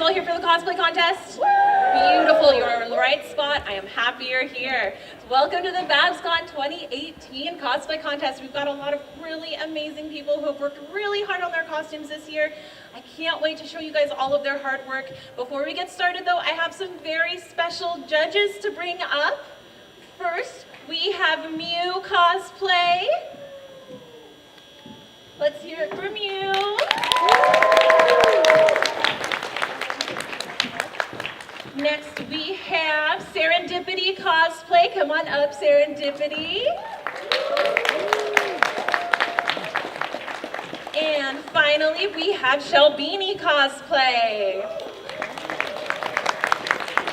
all here for the cosplay contest? Beautiful, you're in the right spot. I am happy you're here. Welcome to the BABSCon 2018 cosplay contest. We've got a lot of really amazing people who have worked really hard on their costumes this year. I can't wait to show you guys all of their hard work. Before we get started though, I have some very special judges to bring up. First, we have Mew Cosplay. Let's hear it from you. Next, we have Serendipity Cosplay. Come on up, Serendipity. And finally, we have Shelbini Cosplay.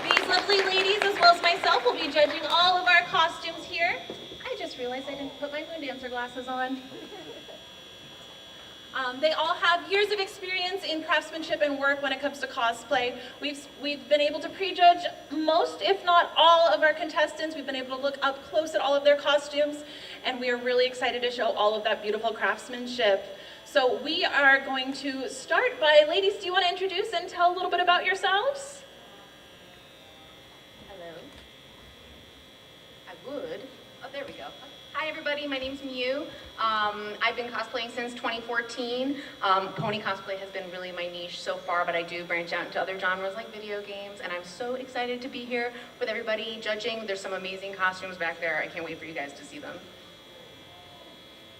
These lovely ladies, as well as myself, will be judging all of our costumes here. I just realized I didn't put my moon dancer glasses on. They all have years of experience in craftsmanship and work when it comes to cosplay. We've been able to prejudge most, if not all, of our contestants. We've been able to look up close at all of their costumes, and we are really excited to show all of that beautiful craftsmanship. So we are going to start by, ladies, do you want to introduce and tell a little bit about yourselves? Hello. I would. Oh, there we go. Hi everybody, my name's Mew. I've been cosplaying since 2014. Pony cosplay has been really my niche so far, but I do branch out into other genres like video games, and I'm so excited to be here with everybody judging. There's some amazing costumes back there. I can't wait for you guys to see them.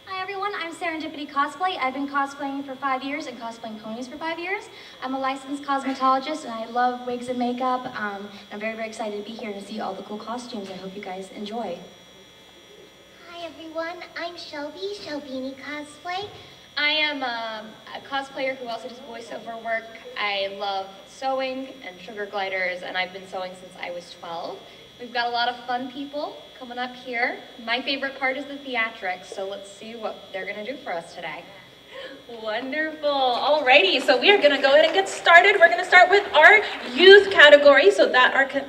Hi everyone, I'm Serendipity Cosplay. I've been cosplaying for 5 years and cosplaying ponies for 5 years. I'm a licensed cosmetologist and I love wigs and makeup. I'm very, very excited to be here to see all the cool costumes. I hope you guys enjoy. Hi everyone, I'm Shelby, Shelbini Cosplay. I am a cosplayer who also does voiceover work. I love sewing and sugar gliders, and I've been sewing since I was 12. We've got a lot of fun people coming up here. My favorite part is the theatrics, so let's see what they're gonna do for us today. Wonderful. Alrighty, so we are going to go ahead and get started. We're going to start with our youth category. So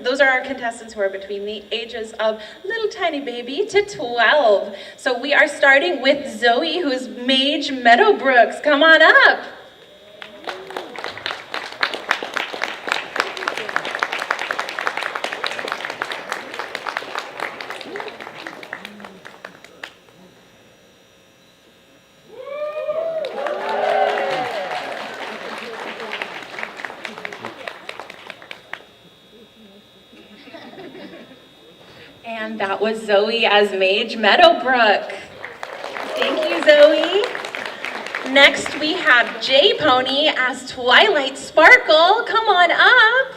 those are our contestants who are between the ages of little tiny baby to 12. So we are starting with Zoe, who is Mage Meadowbrooks. Come on up. And that was Zoe as Mage Meadowbrook. Thank you, Zoe. Next, we have J Pony as Twilight Sparkle. Come on up.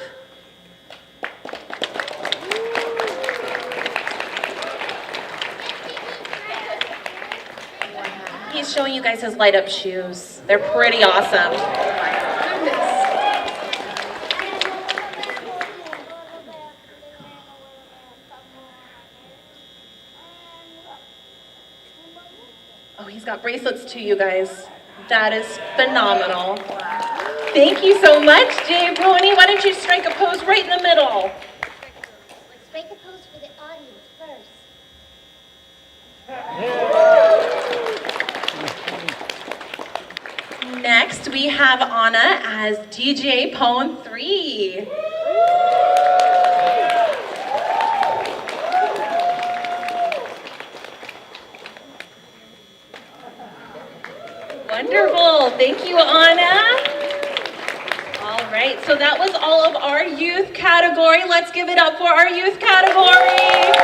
He's showing you guys his light up shoes. They're pretty awesome. He's got bracelets too, you guys. That is phenomenal. Thank you so much, Jay Pony. Why don't you strike a pose right in the middle? Let's strike a pose for the audience first. Next, we have Anna as DJ Pone 3. Wonderful. Thank you, Anna. All right, so that was all of our youth category. Let's give it up for our youth category.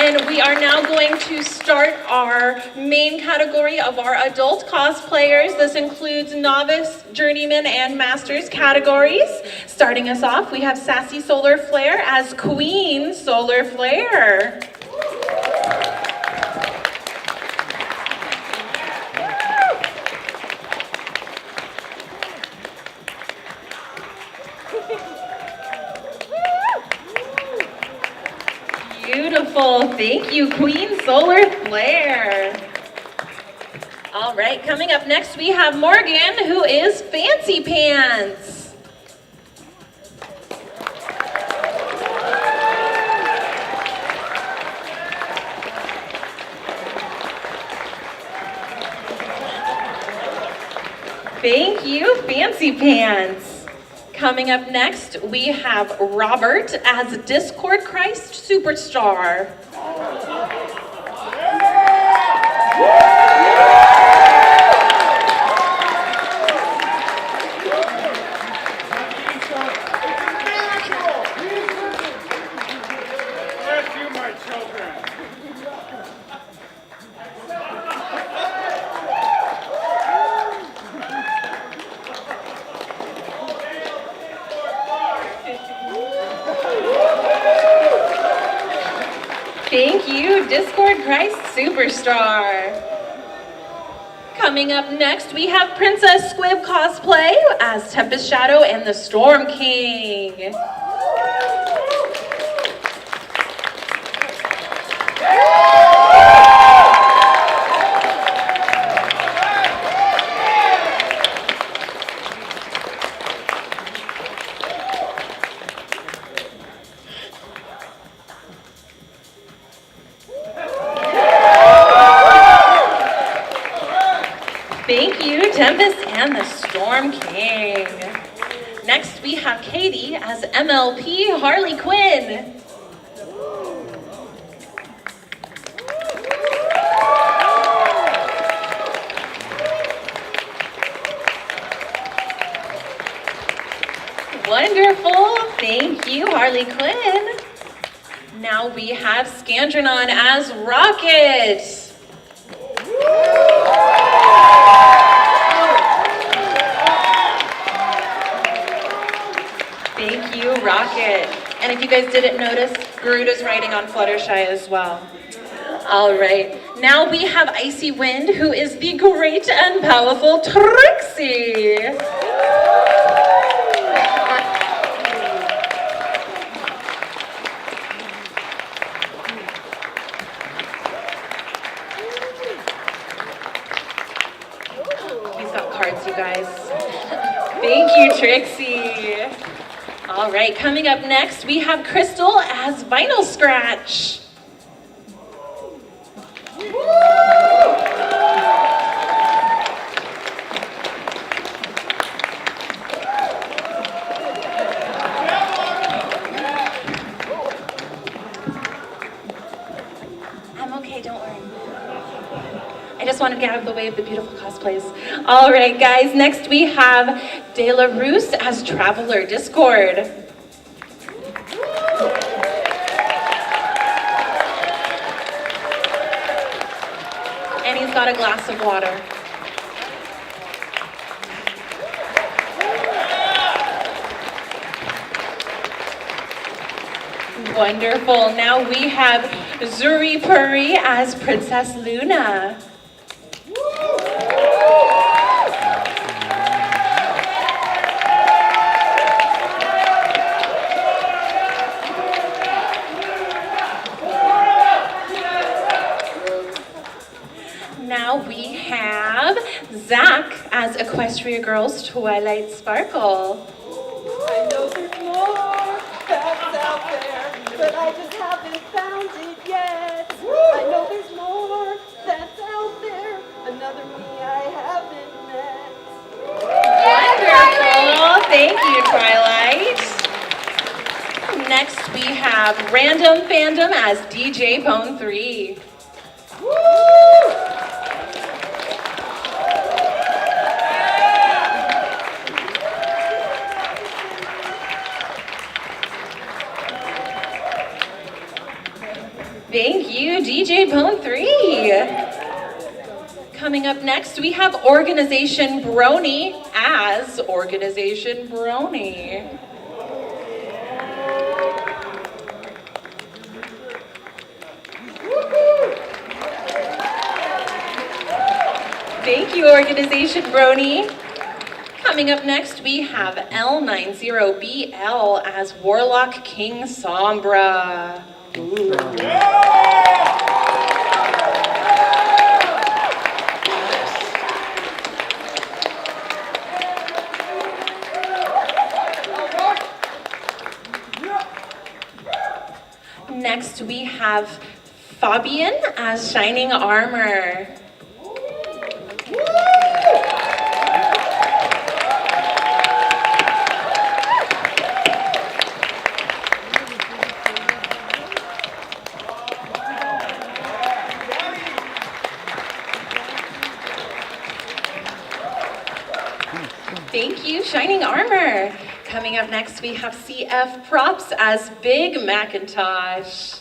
And we are now going to start our main category of our adult cosplayers. This includes novice, journeyman, and masters categories. Starting us off, we have Sassy Solar Flare as Queen Solar Flare. Beautiful. Thank you, Queen Solar Flare. All right, coming up next, we have Morgan, who is Fancy Pants. Thank you, you, Fancy Pants. Coming up next, we have Robert as Discord Christ Superstar. Bless you, my children. Thank you, Discord Christ Superstar. Coming up next, we have Princess Squib Cosplay as Tempest Shadow and the Storm King. Thank you, Tempest and the Storm King. Next, we have Katie as MLP Harley Quinn. Wonderful, thank you, Harley Quinn. Now we have Scandronon as Rocket. Thank you, Rocket. And if you guys didn't notice, Garuda's riding on Fluttershy as well. All right, now we have Icy Wind, who is the great and powerful Trixie. He's got cards, you guys. Thank you, Trixie. All right, coming up next, we have Crystal as Vinyl Scratch. I'm okay, don't worry. I just wanted to get out of the way of the beautiful cosplays. All right, guys, next we have De La Ruse as Traveler Discord. And he's got a glass of water. Wonderful. Now we have Zuri Puri as Princess Luna. Now we have Zach as Equestria Girls Twilight Sparkle. I know there's more that's out there, but I just haven't found it yet. I know there's more that's out there, another me I haven't met. Wonderful. Thank you, Twilight. Next we have Random Fandom as DJ Bone 3. Thank you, DJ Bone 3. Coming up next, we have Organization Brony as Organization Brony. Thank you, Organization Brony. Coming up next, we have L90BL as Warlock King Sombra. Ooh. Next, we have Fabian as Shining Armor. Shining Armor. Coming up next, we have CF Props as Big Macintosh.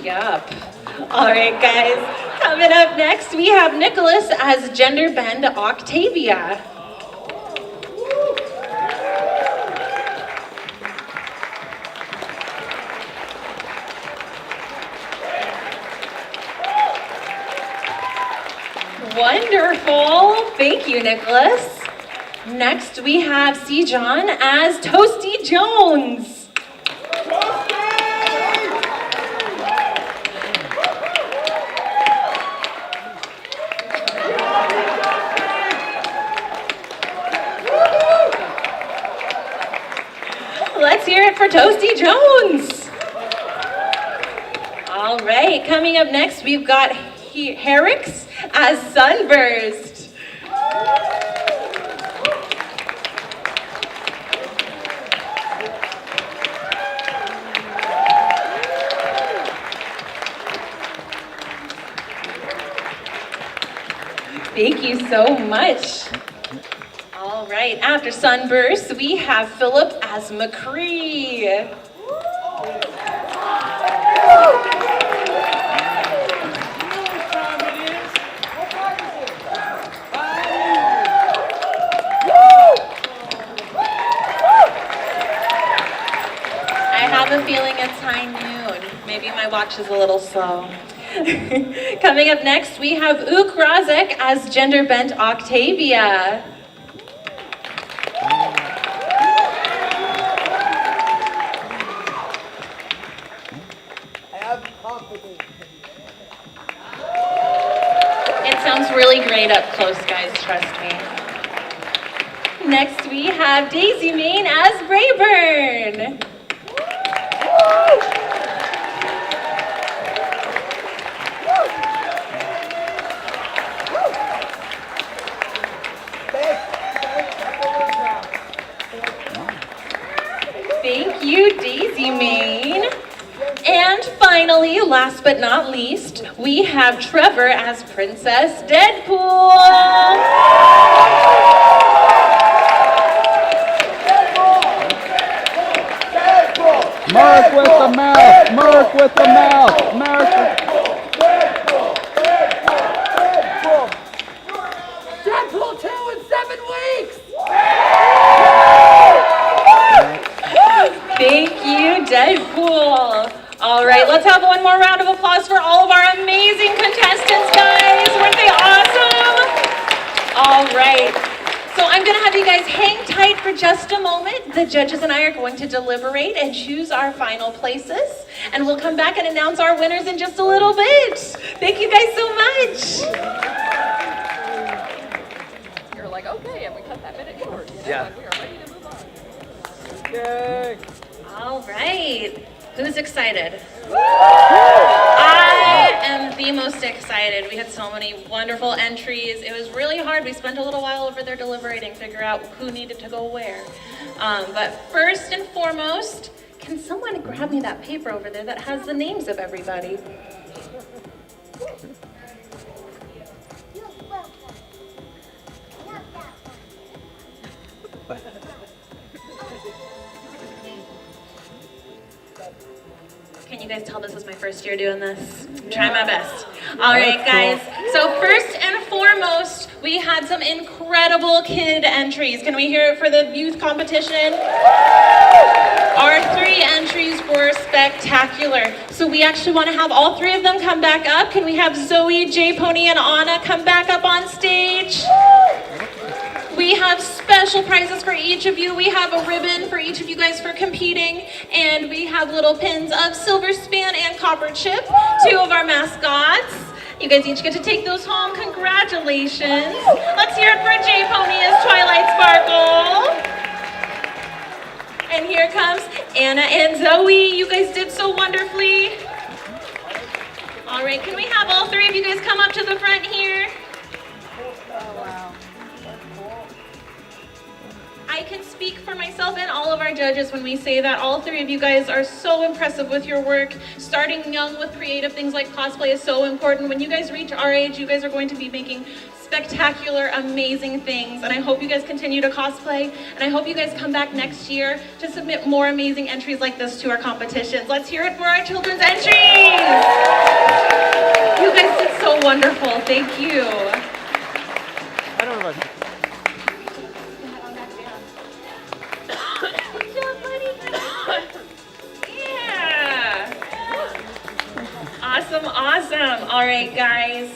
Yup. All right, guys. Coming up next, we have Nicholas as Gender Bend Octavia. Wonderful. Thank you, Nicholas. Next, we have C. John as Toasty Jones. Let's hear it for Toasty Jones. All right, coming up next, we've got Herricks as Sunburst. Thank you so much. All right, after Sunburst, we have Philip as McCree. I have a feeling it's high noon. Maybe my watch is a little slow. Coming up next, we have Ook Razek as Gender Bent Octavia. It sounds really great up close, guys, trust me. Next, we have Daisy Main as Brayburn. Thank you, Daisy Main. And finally, last but not least, we have Trevor as Princess Deadpool. Mark with the mouth! Mark with the mouth! Mark with... Deadpool 2 in 7 weeks! Thank you, Deadpool. All right, let's have one more round of applause for all of our amazing contestants, guys. Weren't they awesome? All right. So I'm going to have you guys hang tight for just a moment. The judges and I are going to deliberate and choose our final places. And we'll come back and announce our winners in just a little bit. Thank you guys so much. You're like, okay, and we cut that minute short. Yeah. And we are ready to move on. Yay! All right. Who's excited? I am the most excited. We had so many wonderful entries. It was really hard. We spent a little while over there deliberating, figure out who needed to go where. But first and foremost, can someone grab me that paper over there that has the names of everybody? You're welcome. Not that one. Can you guys tell this is my first year doing this? I'm trying my best. All right, guys. So first and foremost, we had some incredible kid entries. Can we hear it for the youth competition? Our 3 entries were spectacular. So we actually want to have all 3 of them come back up. Can we have Zoe, J Pony, and Anna come back up on stage? We have special prizes for each of you. We have a ribbon for each of you guys for competing. And we have little pins of Silver Span and Copper Chip, 2 of our mascots. You guys each get to take those home. Congratulations. Let's hear it for J Pony as Twilight Sparkle. And here comes Anna and Zoe. You guys did so wonderfully. All right, can we have all 3 of you guys come up to the front here? I can speak for myself and all of our judges when we say that all three of you guys are so impressive with your work. Starting young with creative things like cosplay is so important. When you guys reach our age, you guys are going to be making spectacular, amazing things. And I hope you guys continue to cosplay. And I hope you guys come back next year to submit more amazing entries like this to our competitions. Let's hear it for our children's entries. You guys did so wonderful. Thank you. I don't know about Yeah. Awesome, awesome. All right, guys.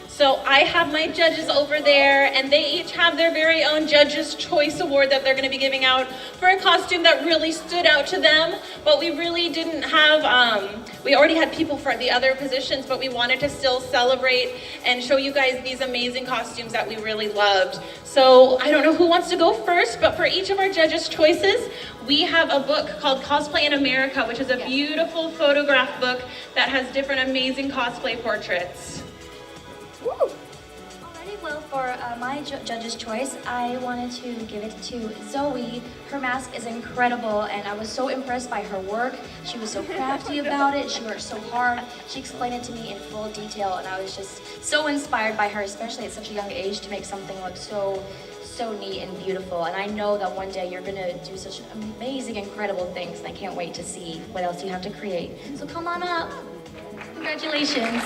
So I have my judges over there, and they each have their very own Judge's Choice Award that they're going to be giving out for a costume that really stood out to them. But we really didn't have, we already had people for the other positions, but we wanted to still celebrate and show you guys these amazing costumes that we really loved. So I don't know who wants to go first, but for each of our Judges' Choices, we have a book called Cosplay in America, which is a beautiful photograph book that has different amazing cosplay portraits. Alrighty, well, for my judge's choice, I wanted to give it to Zoe. Her mask is incredible, and I was so impressed by her work. She was so crafty about it. She worked so hard. She explained it to me in full detail, and I was just so inspired by her, especially at such a young age, to make something look so neat and beautiful. And I know that one day you're gonna do such amazing, incredible things, and I can't wait to see what else you have to create. So come on up. Congratulations.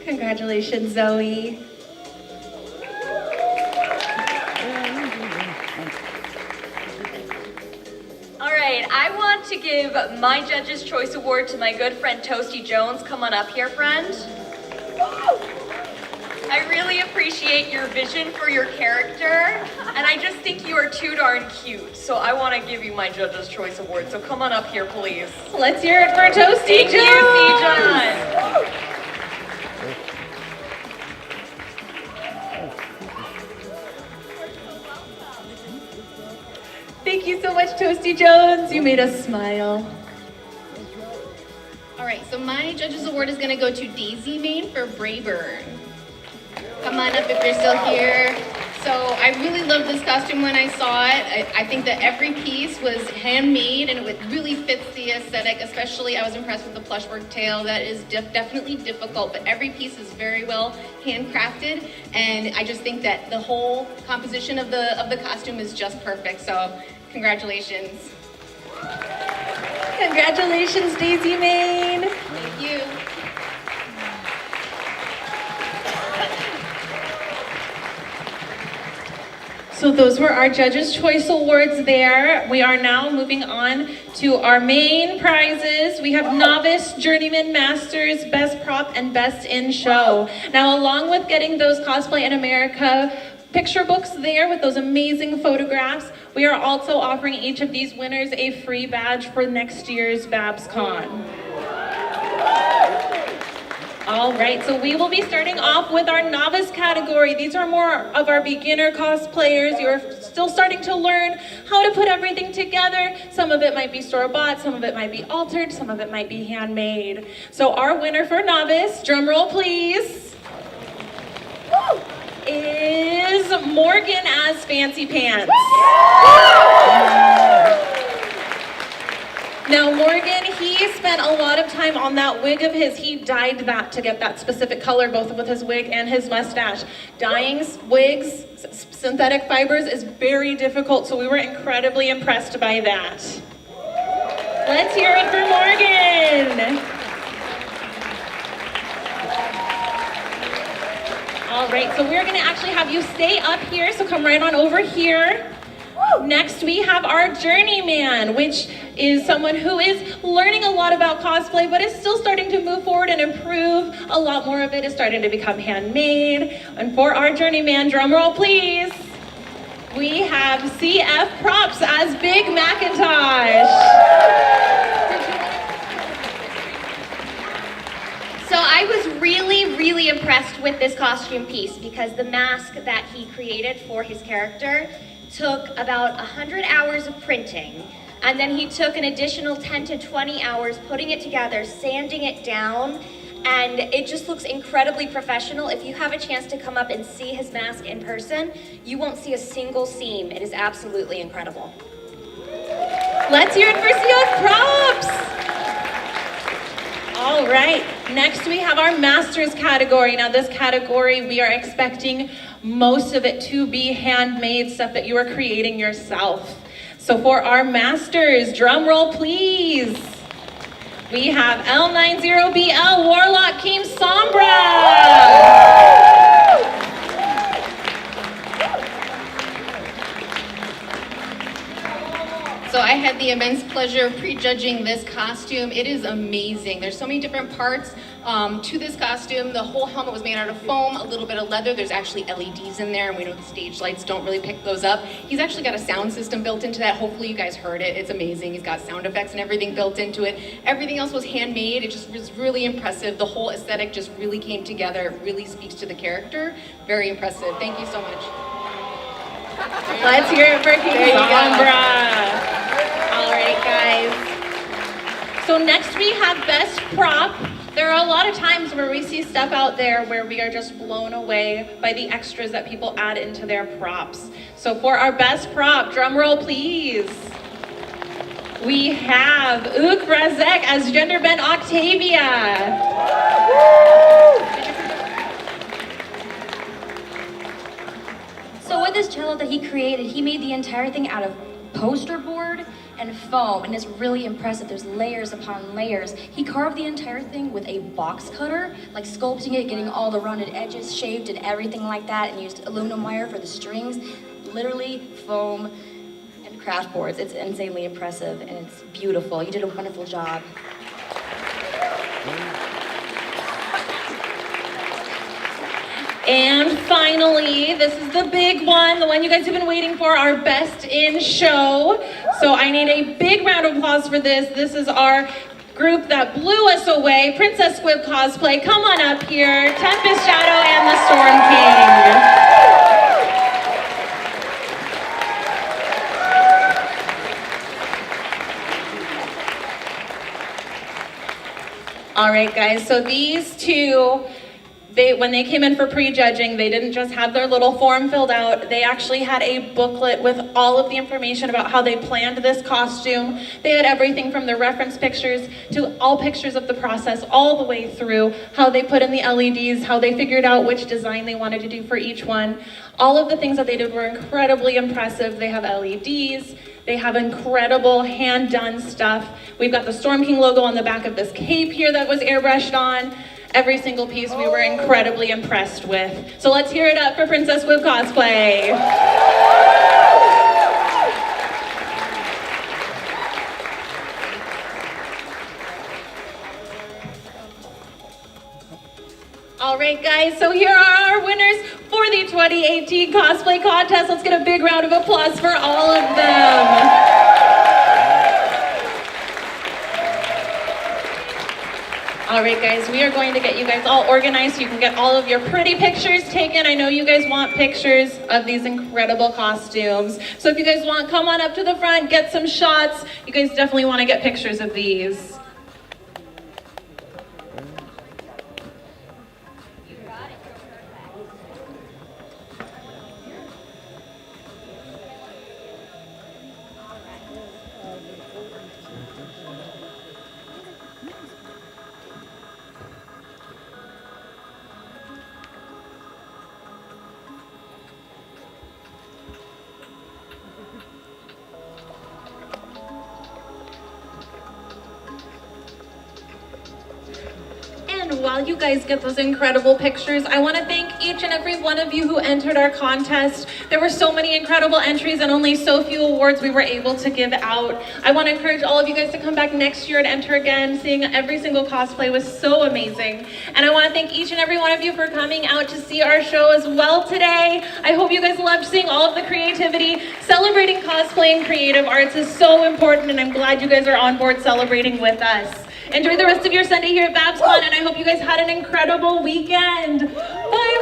Congratulations, Zoe. All right, I want to give my Judge's Choice Award to my good friend Toasty Jones. Come on up here, friend. I really appreciate your vision for your character, and I just think you are too darn cute. So I want to give you my Judge's Choice Award. So come on up here, please. Let's hear it for Toasty Jones. Thank you, C. John. Thank you so much, Toasty Jones. You made us smile. All right, so my Judges Award is gonna go to Daisy Main for Brayburn. Come on up if you're still here. So I really loved this costume when I saw it. I think that every piece was handmade and it really fits the aesthetic. Especially, I was impressed with the plushwork tail. That is definitely difficult, but every piece is very well handcrafted. And I just think that the whole composition of the costume is just perfect. So congratulations. Congratulations, Daisy Main. Thank you. So those were our Judges' Choice Awards there. We are now moving on to our main prizes. We have Novice, Journeyman, Masters, Best Prop, and Best in Show. Now, along with getting those Cosplay in America picture books there with those amazing photographs, we are also offering each of these winners a free badge for next year's BABSCon. All right, so we will be starting off with our novice category. These are more of our beginner cosplayers. You're still starting to learn how to put everything together. Some of it might be store-bought, some of it might be altered, some of it might be handmade. So our winner for novice, drum roll please, is Morgan as Fancy Pants. Now Morgan, he spent a lot of time on that wig of his. He dyed that to get that specific color, both with his wig and his mustache. Dyeing wigs, synthetic fibers is very difficult, so we were incredibly impressed by that. Let's hear it for Morgan. All right, so we're gonna actually have you stay up here, so come right on over here. Next, we have our journeyman, which is someone who is learning a lot about cosplay, but is still starting to move forward and improve. A lot more of it is starting to become handmade. And for our journeyman, drum roll please, we have CF Props as Big Macintosh. So I was really impressed with this costume piece because the mask that he created for his character took about 100 hours of printing. And then he took an additional 10 to 20 hours putting it together, sanding it down, and it just looks incredibly professional. If you have a chance to come up and see his mask in person, you won't see a single seam. It is absolutely incredible. Let's hear it for CO's props. All right, next we have our Masters category. Now this category, we are expecting most of it to be handmade, stuff that you are creating yourself. So for our Masters, drum roll please. We have L90BL Warlock King Sombra. So I had the immense pleasure of prejudging this costume. It is amazing. There's so many different parts to this costume. The whole helmet was made out of foam, a little bit of leather. There's actually LEDs in there, and we know the stage lights don't really pick those up. He's actually got a sound system built into that. Hopefully you guys heard it. It's amazing. He's got sound effects and everything built into it. Everything else was handmade. It just was really impressive. The whole aesthetic just really came together. It really speaks to the character. Very impressive. Thank you so much. Let's hear it for King Sombra. All right, guys. So next we have Best Prop. There are a lot of times where we see stuff out there where we are just blown away by the extras that people add into their props. So for our Best Prop, drum roll please. We have Ook Razek as Gender Bent Octavia. So with this cello that he created, he made the entire thing out of poster board and foam, and it's really impressive. There's layers upon layers. He carved the entire thing with a box cutter, like sculpting it, getting all the rounded edges shaved and everything like that, and used aluminum wire for the strings. Literally foam and craft boards. It's insanely impressive, and it's beautiful. You did a wonderful job. And finally, this is the big one, the one you guys have been waiting for, our Best in Show. So I need a big round of applause for this. This is our group that blew us away, Princess Squib Cosplay. Come on up here, Tempest Shadow and the Storm King. All right, guys, so these two, when they came in for prejudging, they didn't just have their little form filled out. They actually had a booklet with all of the information about how they planned this costume. They had everything from the reference pictures to all pictures of the process all the way through, how they put in the LEDs, how they figured out which design they wanted to do for each one. All of the things that they did were incredibly impressive. They have LEDs. They have incredible hand-done stuff. We've got the Storm King logo on the back of this cape here that was airbrushed on. Every single piece we were incredibly impressed with. So let's hear it up for Princess Squib Cosplay. All right, guys, so here are our winners for the 2018 Cosplay Contest. Let's get a big round of applause for all of them. All right, guys, we are going to get you guys all organized so you can get all of your pretty pictures taken. I know you guys want pictures of these incredible costumes. So if you guys want, come on up to the front, get some shots. You guys definitely want to get pictures of these. While you guys get those incredible pictures, I want to thank each and every one of you who entered our contest. There were so many incredible entries and only so few awards we were able to give out. I want to encourage all of you guys to come back next year and enter again. Seeing every single cosplay was so amazing. And I want to thank each and every one of you for coming out to see our show as well today. I hope you guys loved seeing all of the creativity. Celebrating cosplay and creative arts is so important, and I'm glad you guys are on board celebrating with us. Enjoy the rest of your Sunday here at BABSCon, and I hope you guys had an incredible weekend. Bye!